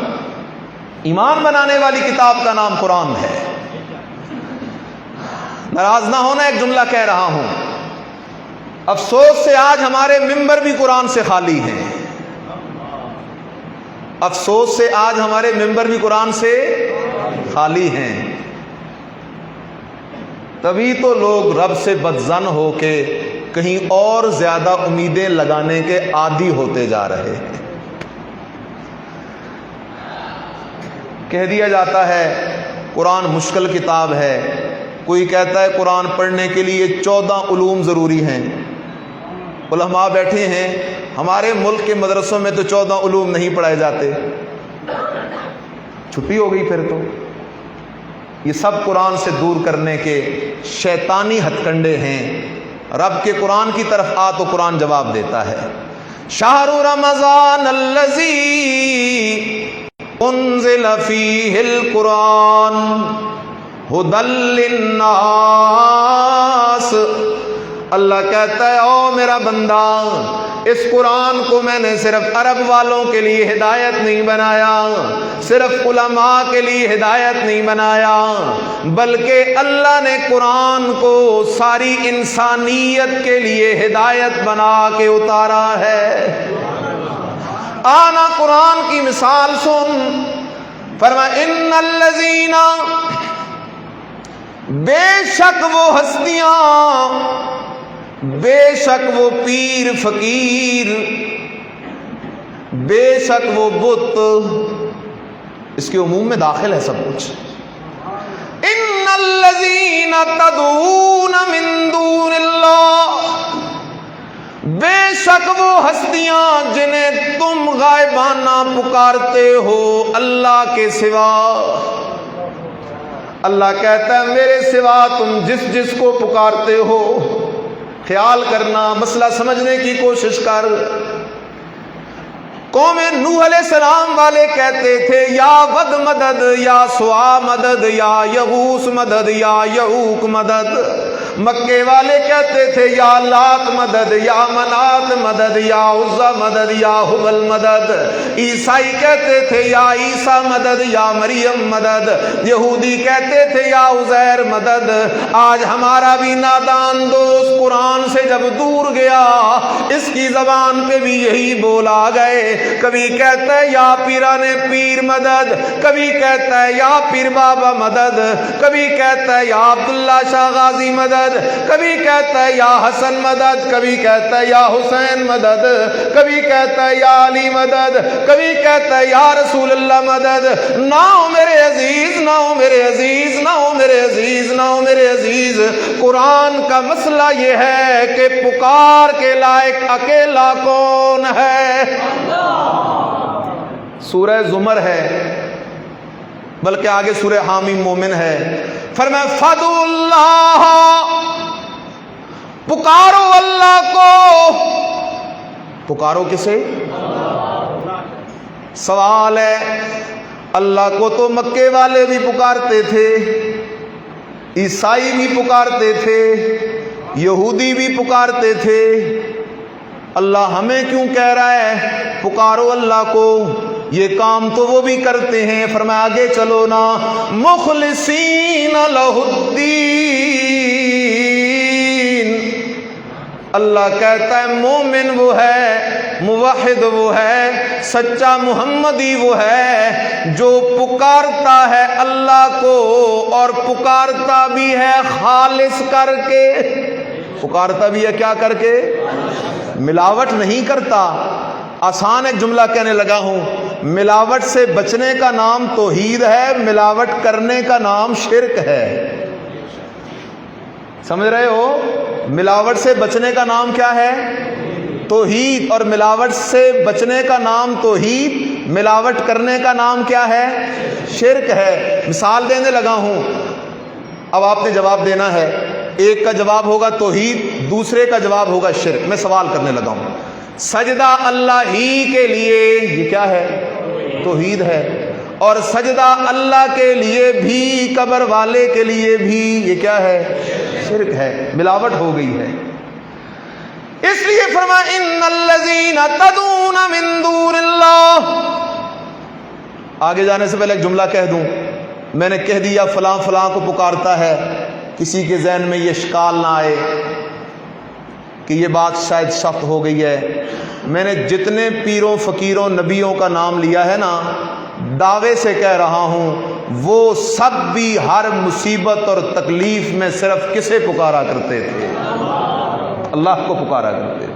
ایمان بنانے والی کتاب کا نام قرآن ہے. ناراض نہ ہونا، ایک جملہ کہہ رہا ہوں. افسوس سے آج ہمارے ممبر بھی قرآن سے خالی ہیں. افسوس سے آج ہمارے ممبر بھی قرآن سے خالی ہیں. تبھی تو لوگ رب سے بدظن ہو کے کہیں اور زیادہ امیدیں لگانے کے عادی ہوتے جا رہے ہیں. کہہ دیا جاتا ہے قرآن مشکل کتاب ہے. کوئی کہتا ہے قرآن پڑھنے کے لیے 14 علوم ضروری ہیں. علماء بیٹھے ہیں، ہمارے ملک کے مدرسوں میں تو 14 علوم نہیں پڑھائے جاتے. چھٹی ہو گئی پھر تو. یہ سب قرآن سے دور کرنے کے شیطانی ہتھ کنڈے ہیں. رب کے قرآن کی طرف آ تو قرآن جواب دیتا ہے. شہر رمضان الذی انزل فیہ القرآن ھدی للناس. اللہ کہتا ہے او میرا بندہ، اس قرآن کو میں نے صرف عرب والوں کے لیے ہدایت نہیں بنایا، صرف علماء کے لیے ہدایت نہیں بنایا، بلکہ اللہ نے قرآن کو ساری انسانیت کے لیے ہدایت بنا کے اتارا ہے. آنا قرآن کی مثال سن. فرمایا ان الذین، بے شک وہ ہستیاں، بے شک وہ پیر فقیر، بے شک وہ بت، اس کے عموم میں داخل ہے سب کچھ. ان الذین تدعون من دون اللہ، بے شک وہ ہستیاں جنہیں تم غائبانہ پکارتے ہو اللہ کے سوا. اللہ کہتا ہے میرے سوا تم جس جس کو پکارتے ہو. خیال کرنا، مسئلہ سمجھنے کی کوشش کر. قوم نوح علیہ السلام والے کہتے تھے یا ود مدد، یا سوا مدد، یا یغوث مدد، یا یعوق مدد. مکے والے کہتے تھے یا لات مدد، یا منات مدد، یا عزا مدد، یا حبل مدد. عیسائی کہتے تھے یا عیسیٰ مدد، یا مریم مدد. یہودی کہتے تھے یا عزیر مدد. آج ہمارا بھی نادان دوست قرآن سے جب دور گیا، اس کی زبان پہ بھی یہی بولا گئے. کبھی کہتا ہے یا پیران پیر مدد، کبھی کہتا ہے یا پیر بابا مدد، کبھی کہتا ہے یا عبداللہ شاہ غازی مدد، کبھی کہتا ہے یا حسن مدد، کبھی کہتا ہے یا حسین مدد، کبھی کہتا ہے یا علی مدد، کبھی کہتا ہے یا رسول اللہ مدد. نہ ہو میرے عزیز، نہ ہو میرے عزیز، نہ ہو میرے عزیز، نہ ہو میرے عزیز. قرآن کا مسئلہ یہ ہے کہ پکار کے لائق اکیلا کون ہے؟ سورہ زمر ہے، بلکہ آگے سورہ حامی مومن ہے. فرمایا فدعوا اللہ، پکارو اللہ کو. پکارو کسے؟ سوال ہے، اللہ کو تو مکے والے بھی پکارتے تھے، عیسائی بھی پکارتے تھے، یہودی بھی پکارتے تھے. اللہ ہمیں کیوں کہہ رہا ہے پکارو اللہ کو؟ یہ کام تو وہ بھی کرتے ہیں. فرمایا آگے چلو نا. مخلصین لہ الدین، اللہ کہتا ہے مومن وہ ہے، موحد وہ ہے، سچا محمدی وہ ہے جو پکارتا ہے اللہ کو، اور پکارتا بھی ہے خالص کر کے. پکارتا بھی ہے کیا کر کے؟ ملاوٹ نہیں کرتا. آسان ایک جملہ کہنے لگا ہوں، ملاوٹ سے بچنے کا نام توحید ہے، ملاوٹ کرنے کا نام شرک ہے. سمجھ رہے ہو؟ ملاوٹ سے بچنے کا نام کیا ہے؟ توحید. اور ملاوٹ سے بچنے کا نام توحید، ملاوٹ کرنے کا نام کیا ہے؟ شرک ہے. مثال دینے لگا ہوں، اب آپ نے جواب دینا ہے. ایک کا جواب ہوگا توحید، دوسرے کا جواب ہوگا شرک. میں سوال کرنے لگا ہوں. سجدہ اللہ ہی کے لیے یہ کیا ہے؟ توحید ہے. اور سجدہ اللہ کے لیے بھی، قبر والے کے لیے بھی یہ کیا ہے؟ شرک ہے. ملاوٹ ہو گئی ہے. اس لیے فرمایا ان الذین تدعون من دون اللہ. آگے جانے سے پہلے ایک جملہ کہہ دوں. میں نے کہہ دیا فلاں فلاں کو پکارتا ہے، کسی کے ذہن میں یہ اشکال نہ آئے کہ یہ بات شاید سخت ہو گئی ہے. میں نے جتنے پیروں فقیروں نبیوں کا نام لیا ہے نا، دعوے سے کہہ رہا ہوں وہ سب بھی ہر مصیبت اور تکلیف میں صرف کسے پکارا کرتے تھے؟ اللہ کو پکارا کرتے تھے.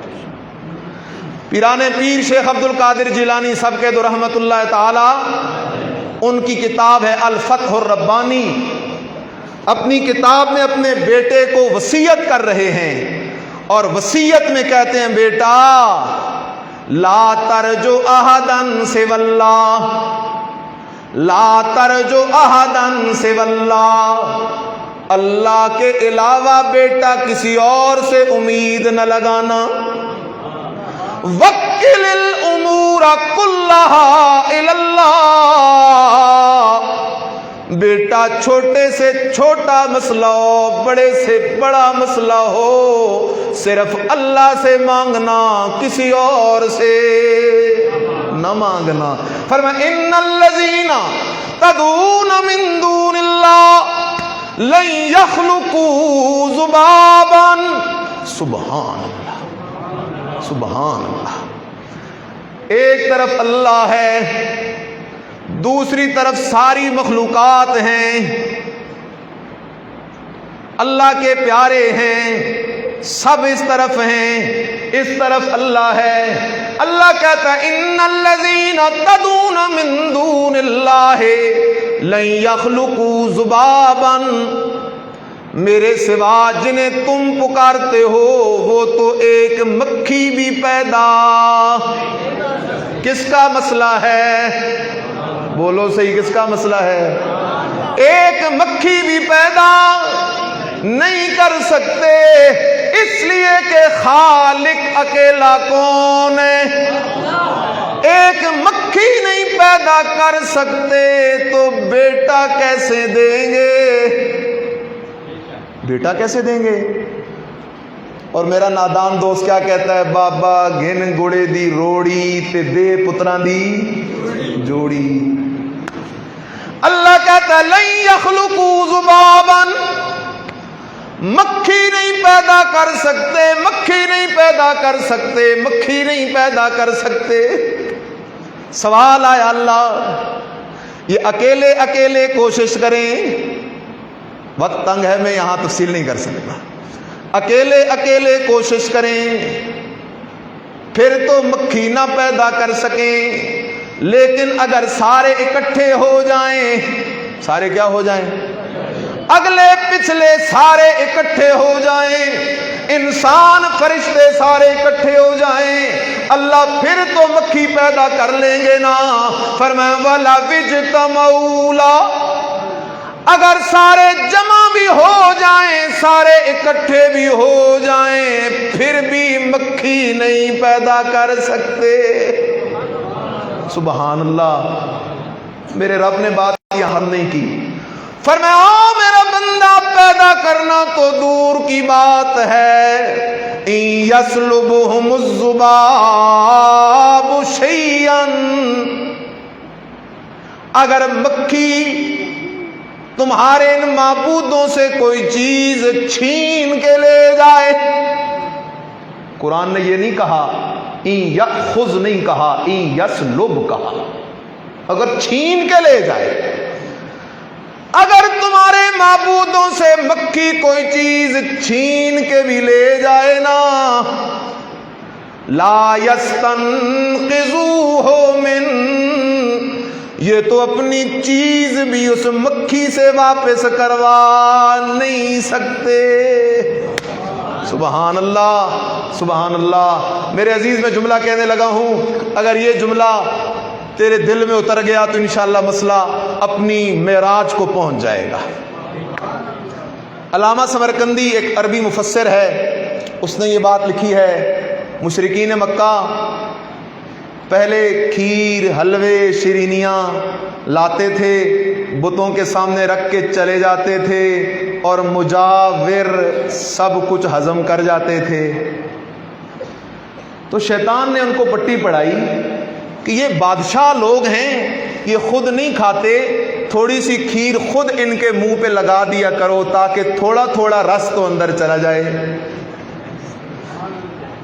پیران پیر شیخ عبد القادر جیلانی سب کے دو رحمت اللہ تعالی، ان کی کتاب ہے الفتح الربانی. اپنی کتاب میں اپنے بیٹے کو وصیت کر رہے ہیں، اور وصیت میں کہتے ہیں بیٹا لا ترجو احدا سوی اللہ، لا ترجو احدا سوی اللہ. اللہ کے علاوہ بیٹا کسی اور سے امید نہ لگانا. وکل الامور کلها الی اللہ. بیٹا چھوٹے سے چھوٹا مسئلہ ہو، بڑے سے بڑا مسئلہ ہو، صرف اللہ سے مانگنا، کسی اور سے نہ مانگنا. فرمایا ان الذین تدعون من دون اللہ لن یخلقوا ذبابا. سبحان اللہ، سبحان اللہ. ایک طرف اللہ ہے، دوسری طرف ساری مخلوقات ہیں، اللہ کے پیارے ہیں، سب اس طرف ہیں، اس طرف اللہ ہے. اللہ کہتا ہے ان الذین تدعون من دون اللہ لن یخلقوا ذبابا. میرے سوا جنہیں تم پکارتے ہو وہ تو ایک مکھی بھی پیدا. کس کا مسئلہ ہے؟ بولو صحیح، کس کا مسئلہ ہے؟ ایک مکھی بھی پیدا نہیں کر سکتے، اس لیے کہ خالق اکیلا کون ہے؟ ایک مکھی نہیں پیدا کر سکتے تو بیٹا کیسے دیں گے؟ بیٹا کیسے دیں گے؟ اور میرا نادان دوست کیا کہتا ہے؟ بابا گھن گڑے دی روڑی تے دے پتران دی جوڑی. اللہ کہتا ہے لن یخلقوا ذبابا. مکھی نہیں پیدا کر سکتے، مکھی نہیں پیدا کر سکتے، مکھی نہیں پیدا کر سکتے. سوال آیا اللہ یہ اکیلے اکیلے کوشش کریں، وقت تنگ ہے میں یہاں تفصیل نہیں کر سکتا. اکیلے اکیلے کوشش کریں پھر تو مکھی نہ پیدا کر سکیں، لیکن اگر سارے اکٹھے ہو جائیں، سارے کیا ہو جائیں؟ اگلے پچھلے سارے اکٹھے ہو جائیں، انسان فرشتے سارے اکٹھے ہو جائیں، اللہ پھر تو مکھی پیدا کر لیں گے نا. فرمایا وَلَا وِجْتَمَعُوا. اگر سارے جمع بھی ہو جائیں، سارے اکٹھے بھی ہو جائیں، پھر بھی مکھی نہیں پیدا کر سکتے. سبحان اللہ. میرے رب نے بات یہاں حل نہیں کی. فرمایا میرا بندہ پیدا کرنا تو دور کی بات ہے، ان یسلبہم الذباب شیئا. اگر مکھی تمہارے ان معبودوں سے کوئی چیز چھین کے لے جائے، قرآن نے یہ نہیں کہا این یأخذ، نہیں کہا این یسلب کہا. اگر چھین کے لے جائے، اگر تمہارے معبودوں سے مکھی کوئی چیز چھین کے بھی لے جائے نا، لا یستنقذوہ من یہ تو اپنی چیز بھی اس مکھی سے واپس کروا نہیں سکتے۔ سبحان اللہ، سبحان اللہ۔ میرے عزیز، میں جملہ کہنے لگا ہوں، اگر یہ جملہ تیرے دل میں اتر گیا تو انشاءاللہ مسئلہ اپنی معراج کو پہنچ جائے گا۔ علامہ سمرقندی ایک عربی مفسر ہے، اس نے یہ بات لکھی ہے، مشرکین مکہ پہلے کھیر، حلوے، شیرینیاں لاتے تھے، بتوں کے سامنے رکھ کے چلے جاتے تھے اور مجاور سب کچھ ہضم کر جاتے تھے۔ تو شیطان نے ان کو پٹی پڑھائی کہ یہ بادشاہ لوگ ہیں، یہ خود نہیں کھاتے، تھوڑی سی کھیر خود ان کے منہ پہ لگا دیا کرو تاکہ تھوڑا تھوڑا رس تو اندر چلا جائے۔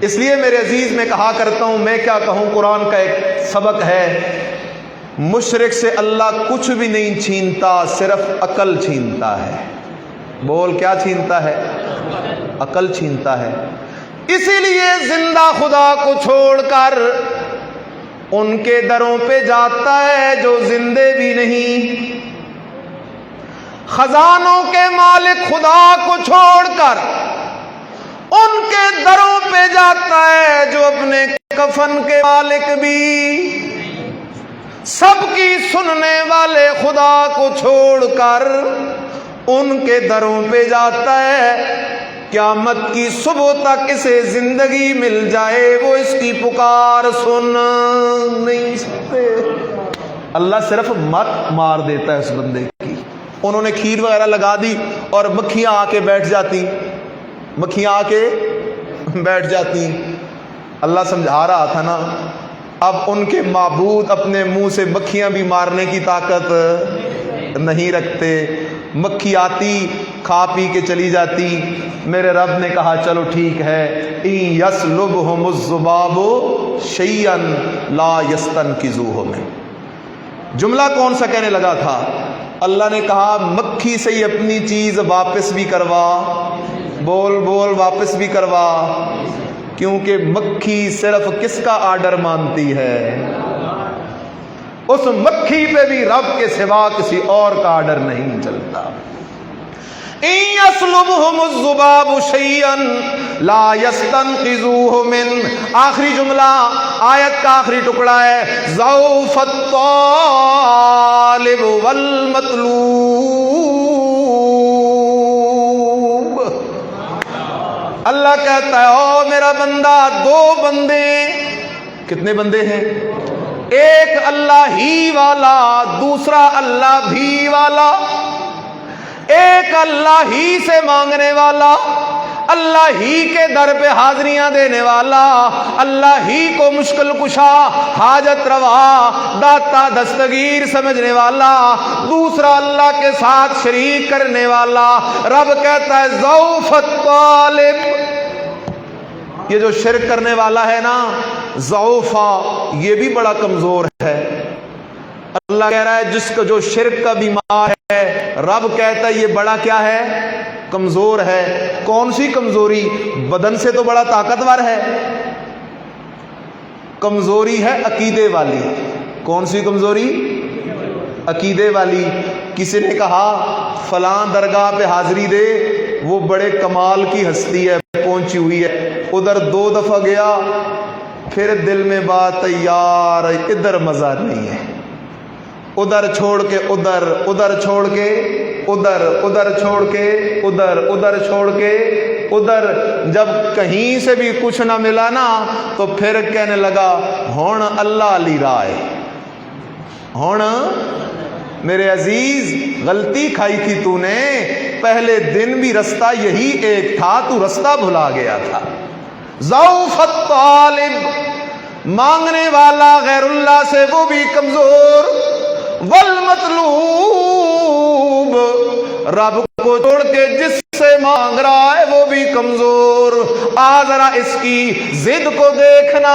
اس لیے میرے عزیز، میں کہا کرتا ہوں، میں کیا کہوں، قرآن کا ایک سبق ہے، مشرک سے اللہ کچھ بھی نہیں چھینتا، صرف عقل چھینتا ہے۔ بول، کیا چھینتا ہے؟ عقل چھینتا ہے۔ اسی لیے زندہ خدا کو چھوڑ کر ان کے دروں پہ جاتا ہے جو زندے بھی نہیں۔ خزانوں کے مالک خدا کو چھوڑ کر ان کے دروں پہ جاتا ہے جو اپنے کفن کے مالک بھی۔ سب کی سننے والے خدا کو چھوڑ کر ان کے دروں پہ جاتا ہے، قیامت کی صبح تک اسے زندگی مل جائے وہ اس کی پکار سن نہیں سکتے۔ اللہ صرف مت مار دیتا ہے اس بندے کی۔ انہوں نے کھیر وغیرہ لگا دی اور مکھیاں آ کے بیٹھ جاتی، مکھیاں آ کے بیٹھ جاتی۔ اللہ سمجھا رہا تھا نا، اب ان کے معبود اپنے منہ سے مکھیاں بھی مارنے کی طاقت نہیں رکھتے۔ مکھی آتی، کھا پی کے چلی جاتی۔ میرے رب نے کہا چلو ٹھیک ہے، ان یسلبہم الذباب شیئا لا یستنقذوہ من۔ جملہ کون سا کہنے لگا تھا؟ اللہ نے کہا مکھی سے ہی اپنی چیز واپس بھی کروا۔ بول بول، واپس بھی کروا، کیونکہ مکھی صرف کس کا آرڈر مانتی ہے؟ اس مکھی پہ بھی رب کے سوا کسی اور کا آرڈر نہیں چلتا۔ ان یسلبہم الذباب شیئا لا یستنقذوہ من۔ آخری جملہ آیت کا آخری ٹکڑا ہے، ضعف الطالب والمطلوب۔ اللہ کہتا ہے او میرا بندہ، دو بندے، کتنے بندے ہیں؟ ایک اللہ ہی والا، دوسرا اللہ بھی والا۔ ایک اللہ ہی سے مانگنے والا، اللہ ہی کے در پہ حاضریاں دینے والا، اللہ ہی کو مشکل کشا، حاجت روا، داتا دستگیر سمجھنے والا، دوسرا اللہ کے ساتھ شریک کرنے والا۔ رب کہتا ہے ضعف الطالب، یہ جو شرک کرنے والا ہے نا، ضعفا، یہ بھی بڑا کمزور ہے۔ اللہ کہہ رہا ہے جس کا جو شرک کا بیمار ہے، رب کہتا ہے یہ بڑا کیا ہے؟ کمزور ہے۔ کون سی کمزوری؟ بدن سے تو بڑا طاقتور ہے، کمزوری ہے عقیدے والی۔ کون سی کمزوری؟ عقیدے والی۔ کسی نے کہا فلاں درگاہ پہ حاضری دے، وہ بڑے کمال کی ہستی ہے، پہنچی ہوئی ہے۔ ادھر 2 دفعہ گیا، پھر دل میں بات یار ادھر مزہ نہیں ہے، ادھر چھوڑ کے ادھر، ادھر چھوڑ کے ادھر، ادھر چھوڑ کے ادھر، ادھر چھوڑ کے ادھر۔ جب کہیں سے بھی کچھ نہ ملا نا تو پھر کہنے لگا ہون اللہ علی رائے، ہون۔ میرے عزیز، غلطی کھائی تھی تو نے، پہلے دن بھی رستہ یہی ایک تھا، تو رستہ بھلا گیا تھا۔ ضعف الطالب، مانگنے والا غیر اللہ سے وہ بھی کمزور، والمطلوب، رب کو چھوڑ کے جس سے مانگ رہا ہے وہ بھی کمزور۔ ذرا اس کی ضد کو دیکھنا،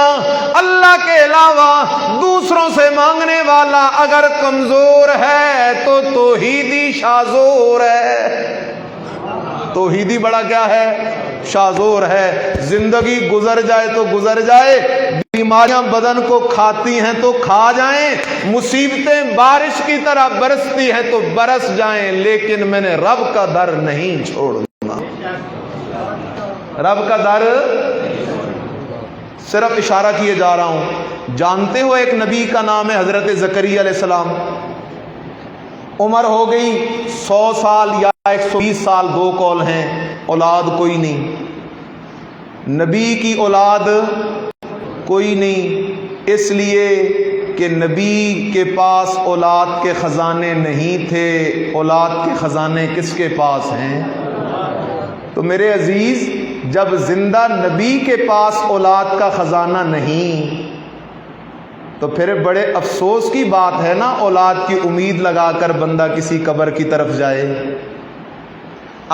اللہ کے علاوہ دوسروں سے مانگنے والا اگر کمزور ہے تو توحیدی شازور ہے۔ توحیدی بڑا کیا ہے؟ شازور ہے۔ زندگی گزر جائے تو گزر جائے، بیماریاں بدن کو کھاتی ہیں تو کھا جائیں، مصیبتیں بارش کی طرح برستی ہیں تو برس جائیں، لیکن میں نے رب کا در نہیں چھوڑنا۔ رب کا در صرف اشارہ کیے جا رہا ہوں۔ جانتے ہو ایک نبی کا نام ہے حضرت زکریا علیہ السلام۔ عمر ہو گئی 100 سال یا 120 سال، دو قول ہیں، اولاد کوئی نہیں، نبی کی اولاد کوئی نہیں، اس لیے کہ نبی کے پاس اولاد کے خزانے نہیں تھے۔ اولاد کے خزانے کس کے پاس ہیں؟ تو میرے عزیز، جب زندہ نبی کے پاس اولاد کا خزانہ نہیں تو پھر بڑے افسوس کی بات ہے نا، اولاد کی امید لگا کر بندہ کسی قبر کی طرف جائے۔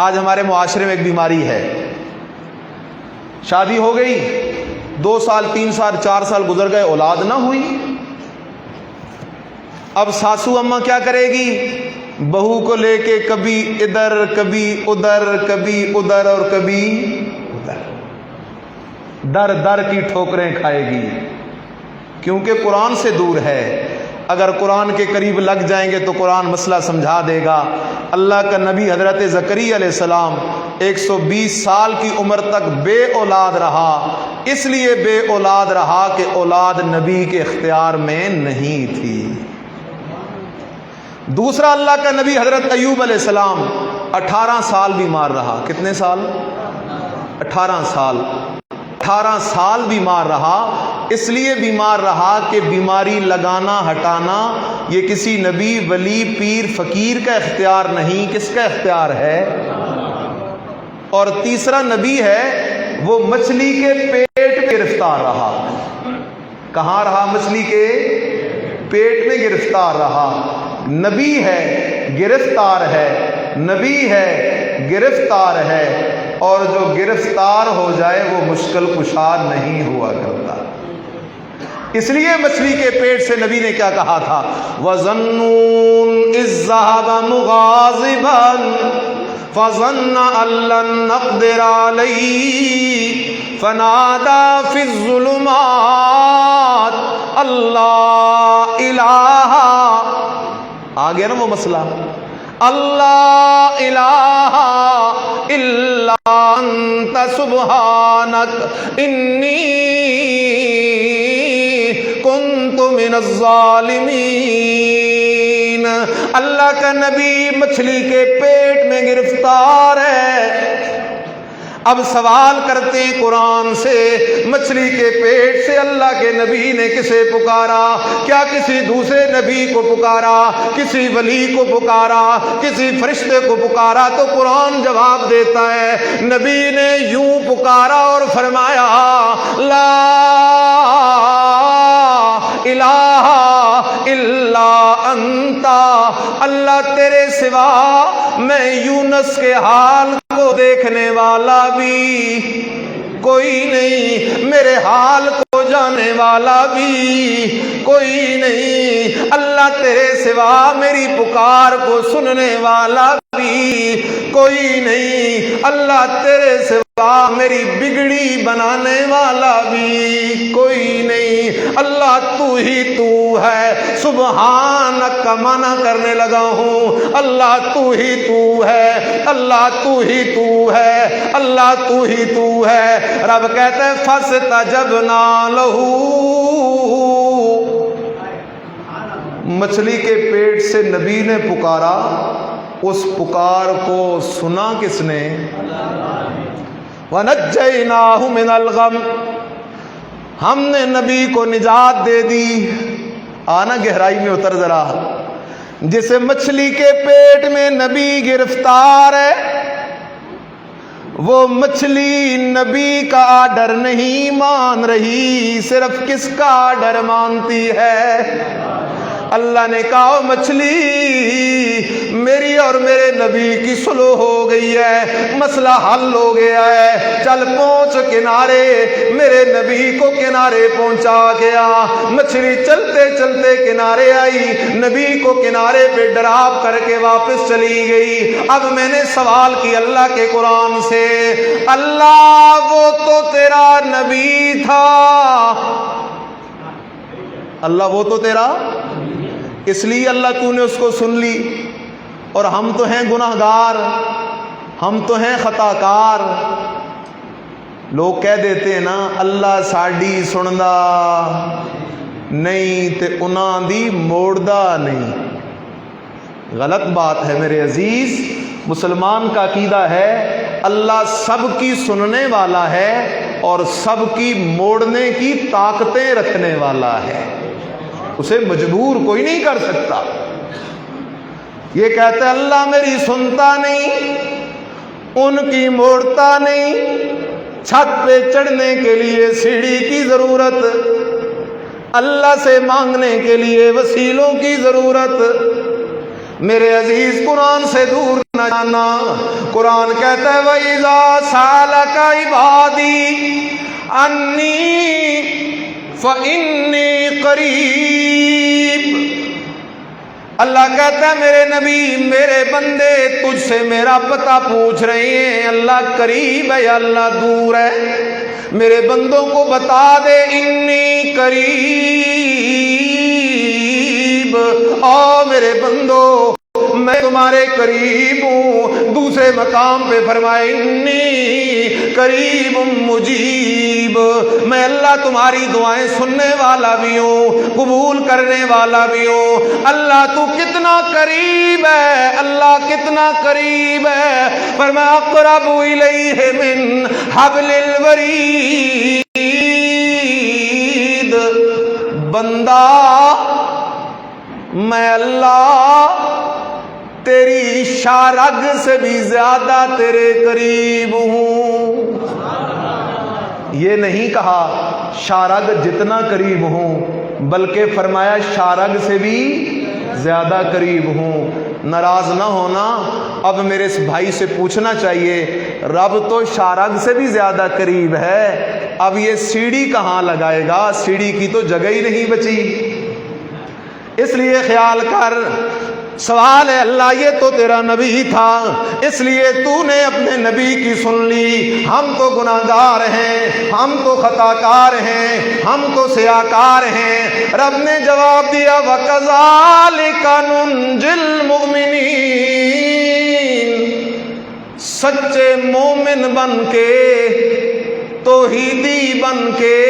آج ہمارے معاشرے میں ایک بیماری ہے، شادی ہو گئی، 2 سال 3 سال 4 سال گزر گئے، اولاد نہ ہوئی۔ اب ساسو اماں کیا کرے گی؟ بہو کو لے کے کبھی ادھر کبھی ادھر، کبھی ادھر اور کبھی ادھر، در در کی ٹھوکریں کھائے گی، کیونکہ قرآن سے دور ہے۔ اگر قرآن کے قریب لگ جائیں گے تو قرآن مسئلہ سمجھا دے گا۔ اللہ کا نبی حضرت زکریا علیہ السلام 120 سال کی عمر تک بے اولاد رہا، اس لیے بے اولاد رہا کہ اولاد نبی کے اختیار میں نہیں تھی۔ دوسرا، اللہ کا نبی حضرت ایوب علیہ السلام 18 سال بیمار رہا۔ کتنے سال؟ 18 سال۔ 18 سال بیمار رہا، اس لیے بیمار رہا کہ بیماری لگانا ہٹانا یہ کسی نبی ولی پیر فقیر کا اختیار نہیں، کس کا اختیار ہے؟ اور تیسرا نبی ہے وہ مچھلی کے پیٹ میں گرفتار رہا۔ کہاں رہا؟ مچھلی کے پیٹ میں گرفتار رہا۔ نبی ہے، گرفتار ہے، نبی ہے، گرفتار ہے، اور جو گرفتار ہو جائے وہ مشکل کشا نہیں ہوا کرتا۔ اس لیے مچھلی کے پیٹ سے نبی نے کیا کہا تھا؟ وَظَنُّونَ إِذْ ذَّهَبَ مُغَاضِبًا فَظَنَّ أَن لَّن نَّقْدِرَ عَلَيْهِ فَنَادَىٰ فِي الظُّلُمَاتِ أَن لَّا إِلَٰهَ، آ گیا نا وہ مسئلہ، اللہ الہ الا انت سبحانک انی کنت من الظالمین۔ اللہ کا نبی مچھلی کے پیٹ میں گرفتار ہے۔ اب سوال کرتے ہیں قرآن سے، مچھلی کے پیٹ سے اللہ کے نبی نے کسے پکارا؟ کیا کسی دوسرے نبی کو پکارا؟ کسی ولی کو پکارا؟ کسی فرشتے کو پکارا؟ تو قرآن جواب دیتا ہے، نبی نے یوں پکارا اور فرمایا لا الہ الا انت، اللہ تیرے سوا میں یونس کے حال کو دیکھنے والا بھی کوئی نہیں، میرے حال کو جانے والا بھی کوئی نہیں، اللہ تیرے سوا میری پکار کو سننے والا بھی کوئی نہیں، اللہ تیرے سوا میری بگڑی بنانے والا بھی کوئی نہیں، اللہ تو ہی تو ہے، سبحانک کا معنی کرنے لگا ہوں، اللہ تو ہی تو ہے، اللہ تو ہی تو ہے، اللہ تو ہی تو ہے۔ رب کہتے ہیں فاستجبنا لہ، مچھلی کے پیٹ سے نبی نے پکارا، اس پکار کو سنا کس نے؟ وَنَجَّيْنَاهُ مِنَ الْغَمِّ، ہم نے نبی کو نجات دے دی۔ آنا گہرائی میں اتر ذرا، جسے مچھلی کے پیٹ میں نبی گرفتار ہے، وہ مچھلی نبی کا آرڈر نہیں مان رہی، صرف کس کا آرڈر مانتی ہے؟ اللہ نے کہا مچھلی میری اور میرے نبی کی صلح ہو گئی ہے، مسئلہ حل ہو گیا ہے، چل پہنچ کنارے، میرے نبی کو کنارے پہنچا گیا۔ مچھلی چلتے چلتے کنارے آئی، نبی کو کنارے پہ ڈراب کر کے واپس چلی گئی۔ اب میں نے سوال کی اللہ کے قرآن سے، اللہ وہ تو تیرا نبی تھا، اللہ وہ تو تیرا، اس لیے اللہ تو نے اس کو سن لی. اور ہم تو ہیں گناہگار، ہم تو ہیں خطا کار. لوگ کہہ دیتے ہیں نا اللہ ساڈی سندا نہیں تے انہاں دی موڑدا نہیں. غلط بات ہے میرے عزیز. مسلمان کا عقیدہ ہے اللہ سب کی سننے والا ہے اور سب کی موڑنے کی طاقتیں رکھنے والا ہے، اسے مجبور کوئی نہیں کر سکتا. یہ کہتے اللہ میری سنتا نہیں، ان کی موڑتا نہیں، چھت پہ چڑھنے کے لیے سیڑھی کی ضرورت، اللہ سے مانگنے کے لیے وسیلوں کی ضرورت. میرے عزیز قرآن سے دور نہ جانا. قرآن کہتا ہے وَإِذَا سَأَلَكَ عِبَادِي عَنِّي فَإِنِّي قَرِيب. اللہ کہتا ہے میرے نبی میرے بندے تجھ سے میرا پتہ پوچھ رہے ہیں، اللہ قریب ہے یا اللہ دور ہے؟ میرے بندوں کو بتا دے انی قریب. او میرے بندو میں تمہارے قریب ہوں. دوسرے مقام پہ فرمائے انی قریب مجیب. میں اللہ تمہاری دعائیں سننے والا بھی ہوں، قبول کرنے والا بھی ہوں. اللہ تو کتنا قریب ہے، اللہ کتنا قریب ہے. فرمایا اقرب الیہ من حبل الورید. بندہ میں اللہ تیری شارگ سے بھی زیادہ تیرے قریب ہوں. یہ نہیں کہا شارگ جتنا قریب ہوں، بلکہ فرمایا شارگ سے بھی زیادہ قریب ہوں. ناراض نہ ہونا، اب میرے اس بھائی سے پوچھنا چاہیے رب تو شارگ سے بھی زیادہ قریب ہے، اب یہ سیڑھی کہاں لگائے گا؟ سیڑھی کی تو جگہ ہی نہیں بچی. اس لیے خیال کر. سوال ہے اللہ یہ تو تیرا نبی تھا، اس لیے تو نے اپنے نبی کی سن لی. ہم تو گناہگار ہیں، ہم تو خطا کار ہیں، ہم تو سیاکار ہیں. رب نے جواب دیا وَكَذَلِكَ نُنْجِي الْمُؤْمِنِينَ. سچے مومن بن کے، توحیدی بن کے،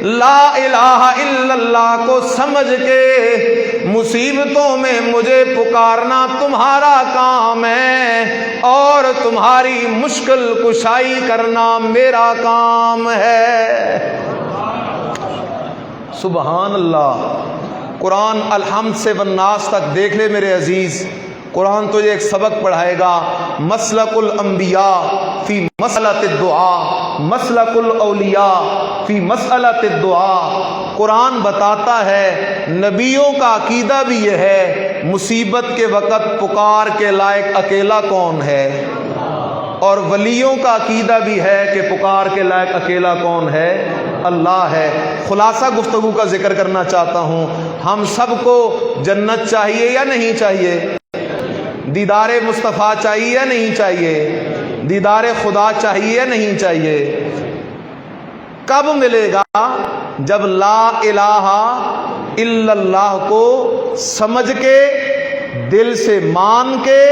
لا الہ الا اللہ کو سمجھ کے مصیبتوں میں مجھے پکارنا تمہارا کام ہے اور تمہاری مشکل کشائی کرنا میرا کام ہے. سبحان اللہ. قرآن الحمد سے والناس تک دیکھ لے میرے عزیز. قرآن تجھے ایک سبق پڑھائے گا. مسلک الانبیاء فی مسئلۃ الدعاء، مسلک الاولیاء فی مسئلۃ الدعاء. قرآن بتاتا ہے نبیوں کا عقیدہ بھی یہ ہے مصیبت کے وقت پکار کے لائق اکیلا کون ہے، اور ولیوں کا عقیدہ بھی ہے کہ پکار کے لائق اکیلا کون ہے؟ اللہ ہے. خلاصہ گفتگو کا ذکر کرنا چاہتا ہوں. ہم سب کو جنت چاہیے یا نہیں چاہیے؟ دیدار مصطفیٰ چاہیے یا نہیں چاہیے؟ دیدار خدا چاہیے یا نہیں چاہیے؟ کب ملے گا؟ جب لا الہ الا اللہ کو سمجھ کے، دل سے مان کے،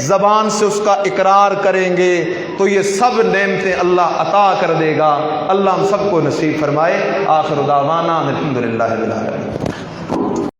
زبان سے اس کا اقرار کریں گے تو یہ سب نعمتیں اللہ عطا کر دے گا. اللہ ہم سب کو نصیب فرمائے. آخر دعوانا الحمدللہ رب العالمین.